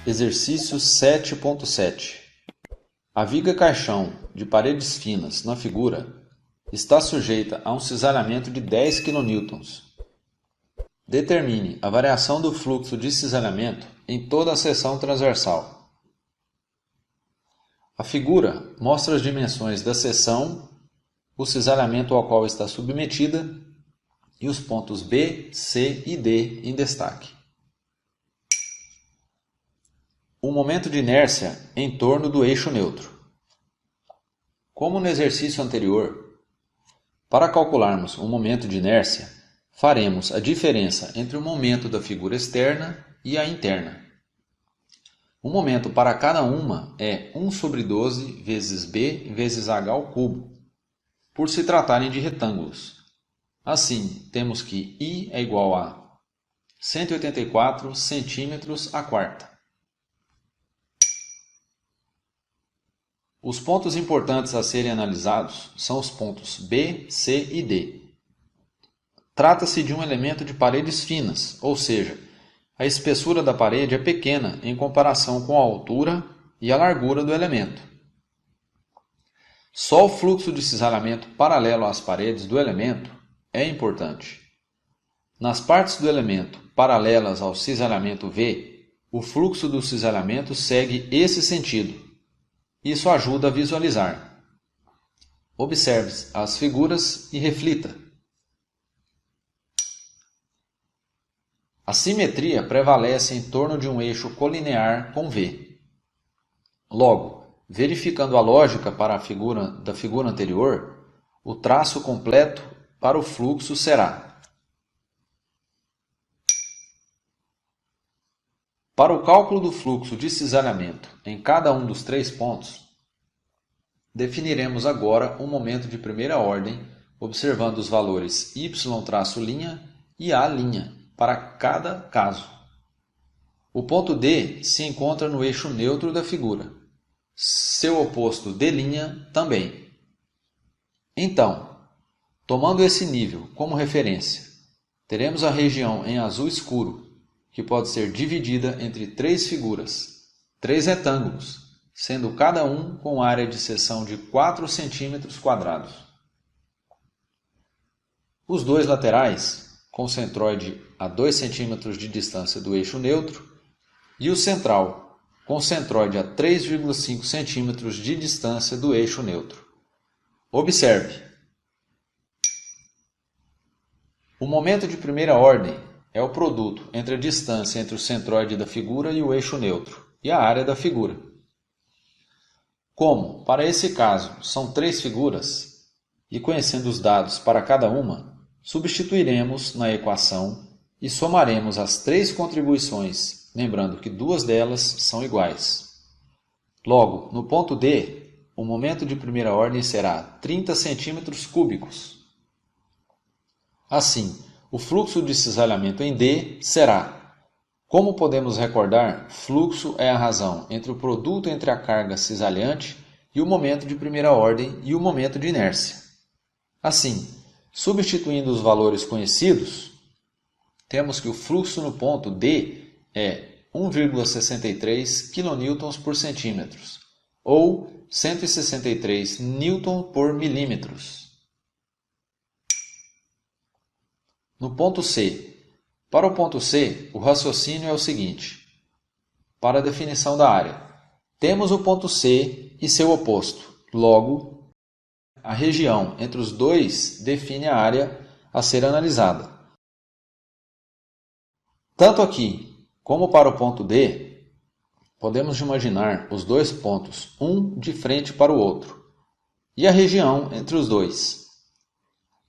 Exercício 7.7. A viga caixão de paredes finas na figura está sujeita a um cisalhamento de 10 kN. Determine a variação do fluxo de cisalhamento em toda a seção transversal. A figura mostra as dimensões da seção, o cisalhamento ao qual está submetida e os pontos B, C e D em destaque. O momento de inércia em torno do eixo neutro. Como no exercício anterior, para calcularmos o momento de inércia, faremos a diferença entre o momento da figura externa e a interna. O momento para cada uma é 1 sobre 12 vezes B vezes H ao cubo, por se tratarem de retângulos. Assim, temos que I é igual a 184 centímetros a quarta. Os pontos importantes a serem analisados são os pontos B, C e D. Trata-se de um elemento de paredes finas, ou seja, a espessura da parede é pequena em comparação com a altura e a largura do elemento. Só o fluxo de cisalhamento paralelo às paredes do elemento é importante. Nas partes do elemento paralelas ao cisalhamento V, o fluxo do cisalhamento segue esse sentido. Isso ajuda a visualizar. Observe as figuras e reflita. A simetria prevalece em torno de um eixo colinear com V. Logo, verificando a lógica para da figura anterior, o traço completo para o fluxo será: para o cálculo do fluxo de cisalhamento em cada um dos 3 pontos, definiremos agora um momento de primeira ordem, observando os valores y' e A' para cada caso. O ponto D se encontra no eixo neutro da figura. Seu oposto D' também. Então, tomando esse nível como referência, teremos a região em azul escuro, que pode ser dividida entre 3 figuras, 3 retângulos, sendo cada um com área de seção de 4 cm². Os dois laterais, com centroide a 2 cm de distância do eixo neutro, e o central, com centroide a 3,5 cm de distância do eixo neutro. Observe! O momento de primeira ordem é o produto entre a distância entre o centroide da figura e o eixo neutro, e a área da figura. Como, para esse caso, são 3 figuras, e conhecendo os dados para cada uma, substituiremos na equação e somaremos as 3 contribuições, lembrando que 2 delas são iguais. Logo, no ponto D, o momento de primeira ordem será 30 cm³. Assim, o fluxo de cisalhamento em D será: como podemos recordar, fluxo é a razão entre o produto entre a carga cisalhante e o momento de primeira ordem e o momento de inércia. Assim, substituindo os valores conhecidos, temos que o fluxo no ponto D é 1,63 kN por centímetro, ou 163 N por milímetros. No ponto C. Para o ponto C, o raciocínio é o seguinte. Para a definição da área, temos o ponto C e seu oposto. Logo, a região entre os dois define a área a ser analisada. Tanto aqui como para o ponto D, podemos imaginar os dois pontos, um de frente para o outro, e a região entre os dois.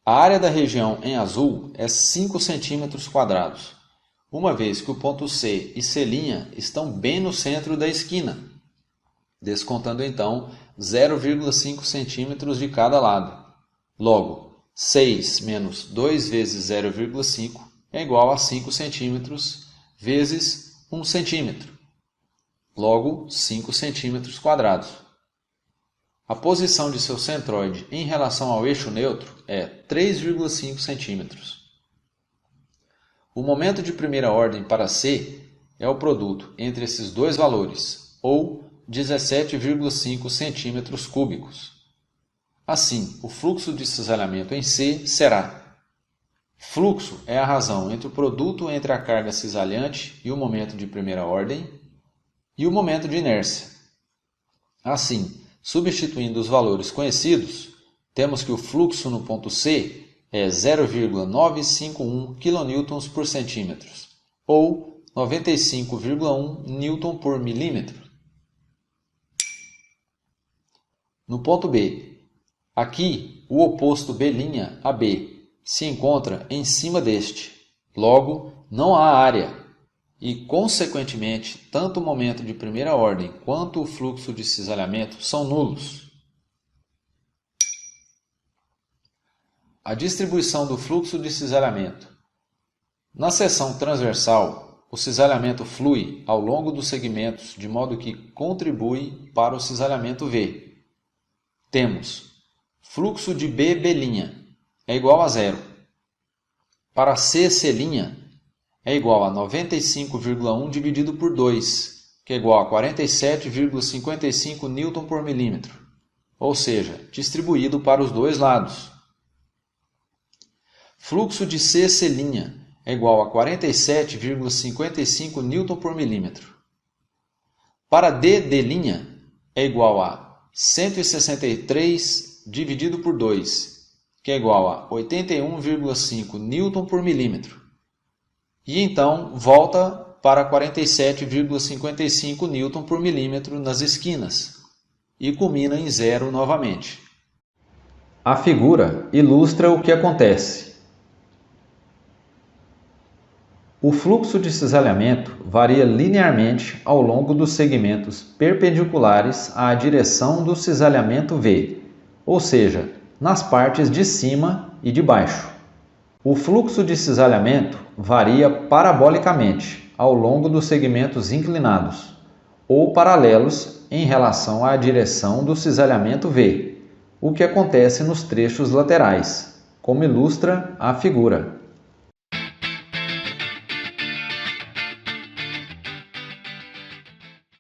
A área da região em azul é 5 cm², uma vez que o ponto C e C' estão bem no centro da esquina, descontando então 0,5 cm de cada lado. Logo, 6 menos 2 vezes 0,5 é igual a 5 cm vezes 1 cm. Logo, 5 cm². A posição de seu centroide em relação ao eixo neutro é 3,5 cm. O momento de primeira ordem para C é o produto entre esses dois valores, ou 17,5 centímetros cúbicos. Assim, o fluxo de cisalhamento em C será: fluxo é a razão entre o produto entre a carga cisalhante e o momento de primeira ordem e o momento de inércia. Assim, substituindo os valores conhecidos, temos que o fluxo no ponto C é 0,951 kN por centímetro, ou 95,1 N por milímetro. No ponto B, aqui o oposto B' a B se encontra em cima deste, logo não há área e, consequentemente, tanto o momento de primeira ordem quanto o fluxo de cisalhamento são nulos. A distribuição do fluxo de cisalhamento. Na seção transversal, o cisalhamento flui ao longo dos segmentos de modo que contribui para o cisalhamento V. Temos fluxo de B' é igual a zero. Para C' é igual a 95,1 dividido por 2, que é igual a 47,55 N por milímetro, ou seja, distribuído para os dois lados. Fluxo de C' é igual a 47,55 N por milímetro. Para D' é igual a 163 dividido por 2, que é igual a 81,5 N por milímetro. E então volta para 47,55 N por milímetro nas esquinas e culmina em zero novamente. A figura ilustra o que acontece. O fluxo de cisalhamento varia linearmente ao longo dos segmentos perpendiculares à direção do cisalhamento V, ou seja, nas partes de cima e de baixo. O fluxo de cisalhamento varia parabolicamente ao longo dos segmentos inclinados ou paralelos em relação à direção do cisalhamento V, o que acontece nos trechos laterais, como ilustra a figura.